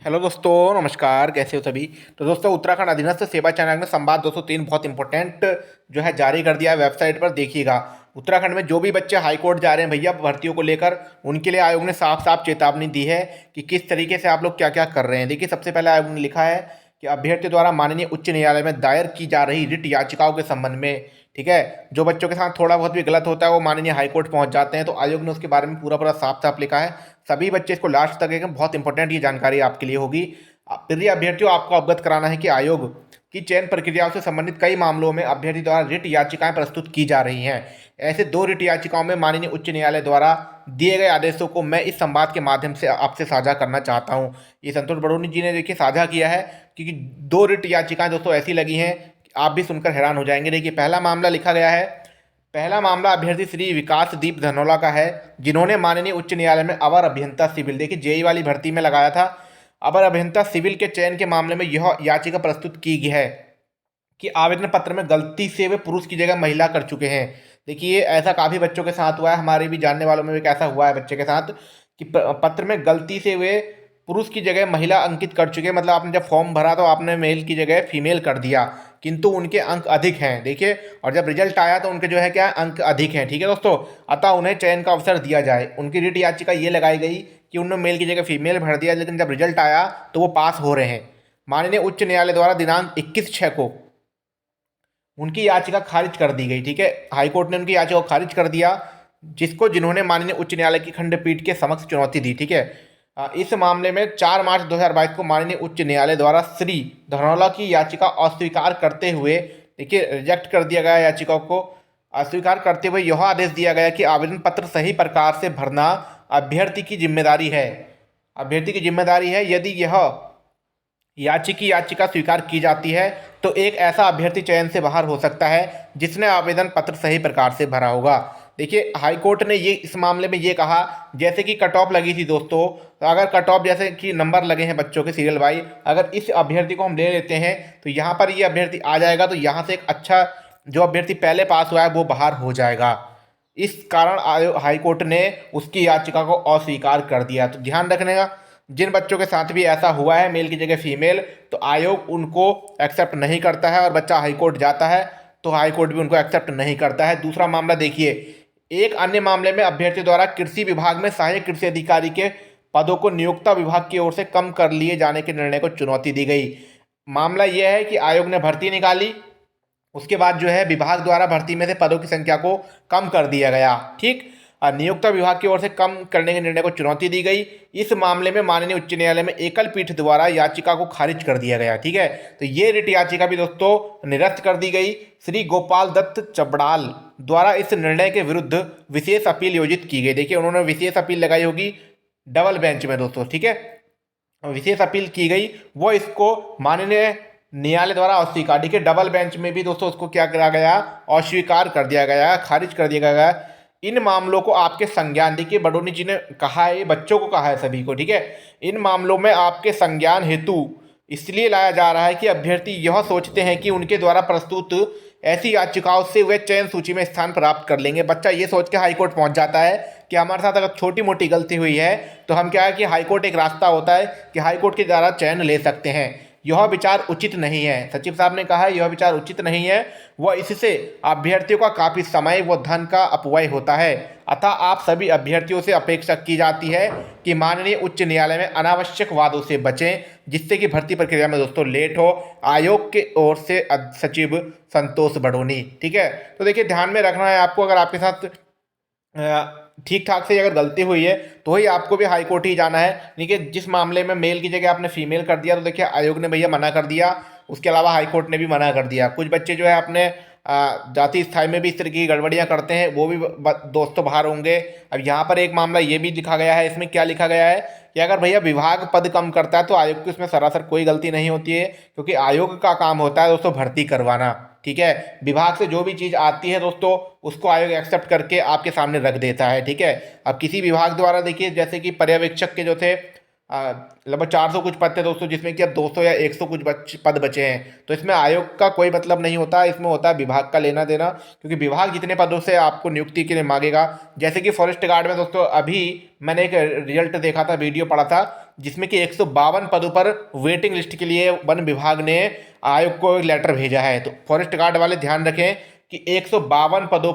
Hello दोस्तों, नमस्कार। कैसे हो सभी। तो दोस्तों, उत्तराखंड अधीनस्थ सेवा चयन आयोग ने संवाद 203 बहुत इंपॉर्टेंट जो है जारी कर दिया है। वेबसाइट पर देखिएगा। उत्तराखंड में जो भी बच्चे हाई कोर्ट जा रहे हैं भैया भर्तियों को लेकर, उनके लिए आयोग ने साफ साफ चेतावनी दी है कि किस तरीके से आप लोग क्या क्या कर रहे हैं। देखिए, सबसे पहले आयोग ने लिखा है कि अभ्यर्थी द्वारा माननीय उच्च न्यायालय में दायर की जा रही रिट याचिकाओं के संबंध में, ठीक है, जो बच्चों के साथ थोड़ा बहुत भी गलत होता है वो माननीय हाईकोर्ट पहुंच जाते हैं। तो आयोग ने उसके बारे में पूरा पूरा साफ साफ लिखा है। सभी बच्चे इसको लास्ट तक देखें, बहुत इंपॉर्टेंट ये जानकारी आपके लिए होगी। प्रिय अभ्यर्थियों, आपको अवगत कराना है कि आयोग की चयन प्रक्रियाओं से संबंधित कई मामलों में अभ्यर्थी द्वारा रिट याचिकाएं प्रस्तुत की जा रही हैं। ऐसे दो रिट याचिकाओं में माननीय उच्च न्यायालय द्वारा दिए गए आदेशों को मैं इस संवाद के माध्यम से आपसे साझा करना चाहता हूं। ये संतोष बड़ोनी जी ने देखिए साझा किया है, क्योंकि दो रिट याचिकाएं दोस्तों ऐसी लगी हैं कि आप भी सुनकर हैरान हो जाएंगे। देखिए, पहला मामला लिखा गया है। पहला मामला अभ्यर्थी श्री विकास दीप धनौला का है, जिन्होंने माननीय उच्च न्यायालय में अवर अभियंता सिविल, देखिए जेई वाली भर्ती में लगाया था, अवर अभियंता सिविल के चयन के मामले में यह याचिका प्रस्तुत की गई है कि आवेदन पत्र में गलती से वे पुरुष की जगह महिला कर चुके हैं। देखिए, ऐसा काफ़ी बच्चों के साथ हुआ है, हमारे भी जानने वालों में भी ऐसा हुआ है बच्चे के साथ कि पत्र में गलती से वे पुरुष की जगह महिला अंकित कर चुके हैं। मतलब आपने जब फॉर्म भरा तो आपने मेल की जगह फीमेल कर दिया, किंतु उनके अंक अधिक हैं। देखिए, और जब रिजल्ट आया तो उनके जो है क्या अंक अधिक हैं, ठीक है दोस्तों। अतः उन्हें चयन का अवसर दिया जाए। उनकी रिट याचिका ये लगाई गई कि उन्होंने मेल की जगह फीमेल भर दिया, लेकिन जब रिजल्ट आया तो वो पास हो रहे हैं। माननीय उच्च न्यायालय द्वारा दिनांक 21/6 को उनकी याचिका खारिज कर दी गई, ठीक है। हाईकोर्ट ने उनकी याचिका को खारिज कर दिया, जिन्होंने माननीय उच्च न्यायालय की खंडपीठ के समक्ष चुनौती दी, ठीक है। इस मामले में 4 मार्च 2022 को माननीय उच्च न्यायालय द्वारा श्री धनौला की याचिका अस्वीकार करते हुए, देखिए, रिजेक्ट कर दिया गया। याचिका को अस्वीकार करते हुए यह आदेश दिया गया कि आवेदन पत्र सही प्रकार से भरना अभ्यर्थी की जिम्मेदारी है। अभ्यर्थी की जिम्मेदारी है। यदि यह याचिका स्वीकार की जाती है तो एक ऐसा अभ्यर्थी चयन से बाहर हो सकता है जिसने आवेदन पत्र सही प्रकार से भरा होगा। देखिए, हाईकोर्ट ने ये इस मामले में ये कहा, जैसे कि कट ऑफ लगी थी दोस्तों, तो अगर कट ऑफ जैसे कि नंबर लगे हैं बच्चों के सीरियल वाइज, अगर इस अभ्यर्थी को हम ले लेते हैं तो यहाँ पर ये अभ्यर्थी आ जाएगा, तो यहाँ से एक अच्छा जो अभ्यर्थी पहले पास हुआ है वो बाहर हो जाएगा। इस कारण हाईकोर्ट ने उसकी याचिका को अस्वीकार कर दिया। तो ध्यान रखने का, जिन बच्चों के साथ भी ऐसा हुआ है मेल की जगह फीमेल, तो आयोग उनको एक्सेप्ट नहीं करता है, और बच्चा हाईकोर्ट जाता है तो हाईकोर्ट भी उनको एक्सेप्ट नहीं करता है। दूसरा मामला देखिए, एक अन्य मामले में अभ्यर्थी द्वारा कृषि विभाग में सहायक कृषि अधिकारी के पदों को नियोक्ता विभाग की ओर से कम कर लिए जाने के निर्णय को चुनौती दी गई। मामला यह है कि आयोग ने भर्ती निकाली, उसके बाद जो है विभाग द्वारा भर्ती में से पदों की संख्या को कम कर दिया गया, ठीक। नियोक्ता विभाग की ओर से कम करने के निर्णय को चुनौती दी गई। इस मामले में माननीय उच्च न्यायालय में एकल पीठ द्वारा याचिका को खारिज कर दिया गया, ठीक है। तो ये रिट याचिका भी दोस्तों निरस्त कर दी गई। श्री गोपाल दत्त चबड़ाल द्वारा इस निर्णय के विरुद्ध विशेष अपील योजित की गई। देखिए, उन्होंने विशेष अपील लगाई होगी डबल बेंच में दोस्तों, ठीक है। विशेष अपील की गई, वो इसको माननीय न्यायालय द्वारा अस्वीकार, देखिए डबल बेंच में भी दोस्तों उसको क्या करा गया, अस्वीकार कर दिया गया, खारिज कर दिया गया। इन मामलों को आपके संज्ञान, देखिए बडोनी जी ने कहा है, ये बच्चों को कहा है सभी को, ठीक है। इन मामलों में आपके संज्ञान हेतु इसलिए लाया जा रहा है कि अभ्यर्थी यह सोचते हैं कि उनके द्वारा प्रस्तुत ऐसी याचिकाओं से वे चयन सूची में स्थान प्राप्त कर लेंगे। बच्चा ये सोच के हाईकोर्ट पहुंच जाता है कि हमारे साथ अगर छोटी मोटी गलती हुई है तो हम क्या है कि हाईकोर्ट एक रास्ता होता है कि हाईकोर्ट के द्वारा चयन ले सकते हैं। यह विचार उचित नहीं है। सचिव साहब ने कहा है यह विचार उचित नहीं है, वह इससे अभ्यर्थियों का काफ़ी समय व धन का अपव्यय होता है। अतः आप सभी अभ्यर्थियों से अपेक्षा की जाती है कि माननीय उच्च न्यायालय में अनावश्यक वादों से बचें, जिससे कि भर्ती प्रक्रिया में दोस्तों लेट हो। आयोग के ओर से सचिव संतोष बड़ोनी, ठीक है। तो देखिए, ध्यान में रखना है आपको, अगर आपके साथ ठीक ठाक से अगर गलती हुई है तो ही आपको भी हाई कोर्ट ही जाना है। देखिए, जिस मामले में मेल की जगह आपने फीमेल कर दिया तो देखिए आयोग ने भैया मना कर दिया, उसके अलावा हाई कोर्ट ने भी मना कर दिया। कुछ बच्चे जो है अपने जाति स्थाई में भी इस तरह की गड़बड़ियाँ करते हैं, वो भी दोस्तों बाहर होंगे। अब यहाँ पर एक मामला ये भी लिखा गया है, इसमें क्या लिखा गया है कि अगर भैया विभाग पद कम करता है तो आयोग की उसमें सरासर कोई गलती नहीं होती है, क्योंकि आयोग का काम होता है दोस्तों भर्ती करवाना, ठीक है। विभाग से जो भी चीज़ आती है दोस्तों उसको आयोग एक्सेप्ट करके आपके सामने रख देता है, ठीक है। अब किसी विभाग द्वारा देखिए, जैसे कि पर्यवेक्षक के जो थे लगभग 400 कुछ पद थे दोस्तों, जिसमें कि अब 200 या 100 कुछ पद बचे हैं, तो इसमें आयोग का कोई मतलब नहीं होता, इसमें होता है विभाग का लेना देना। क्योंकि विभाग जितने पदों से आपको नियुक्ति के लिए मांगेगा, जैसे कि फॉरेस्ट गार्ड में दोस्तों अभी मैंने एक रिजल्ट देखा था, वीडियो पढ़ा था, जिसमें कि 152 पदों पर वेटिंग लिस्ट के लिए वन विभाग ने आयोग को एक लेटर भेजा है। तो फॉरेस्ट गार्ड वाले ध्यान रखें कि 152 पदों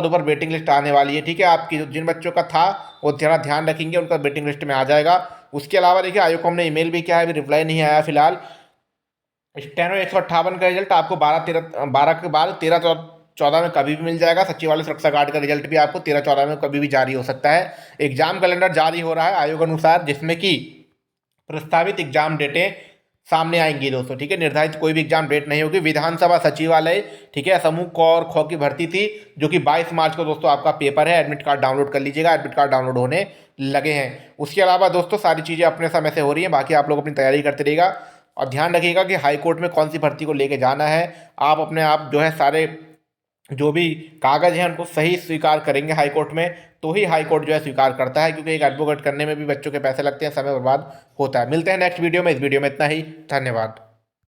पर वेटिंग लिस्ट आने वाली है, ठीक है। आपकी जिन बच्चों का था वो जरा ध्यान रखेंगे, उनका वेटिंग लिस्ट में आ जाएगा। उसके अलावा देखिए आयोग को हमने ईमेल भी किया है, अभी रिप्लाई नहीं आया फिलहाल। स्टेनो 158 का रिजल्ट आपको 12 के बाद 13-14 में कभी भी मिल जाएगा। सचिवालय सुरक्षा गार्ड का रिजल्ट भी आपको 13-14 में कभी भी जारी हो सकता है। एग्जाम कैलेंडर जारी हो रहा है आयोग अनुसार, जिसमें कि प्रस्तावित एग्जाम डेटें सामने आएंगी दोस्तों, ठीक है। निर्धारित कोई भी एग्जाम डेट नहीं होगी। विधानसभा सचिवालय, ठीक है, समूह क और ख की भर्ती थी, जो कि 22 मार्च को दोस्तों आपका पेपर है। एडमिट कार्ड डाउनलोड कर लीजिएगा, एडमिट कार्ड डाउनलोड होने लगे हैं। उसके अलावा दोस्तों सारी चीज़ें अपने समय से हो रही हैं, बाकी आप लोग अपनी तैयारी करते रहिएगा। और ध्यान रखिएगा कि हाई कोर्ट में कौन सी भर्ती को लेके जाना है। आप अपने आप जो है सारे जो भी कागज हैं उनको सही स्वीकार करेंगे हाई कोर्ट में, तो ही हाई कोर्ट जो है स्वीकार करता है, क्योंकि एक एडवोकेट करने में भी बच्चों के पैसे लगते हैं, समय बर्बाद होता है। मिलते हैं नेक्स्ट वीडियो में। इस वीडियो में इतना ही, धन्यवाद।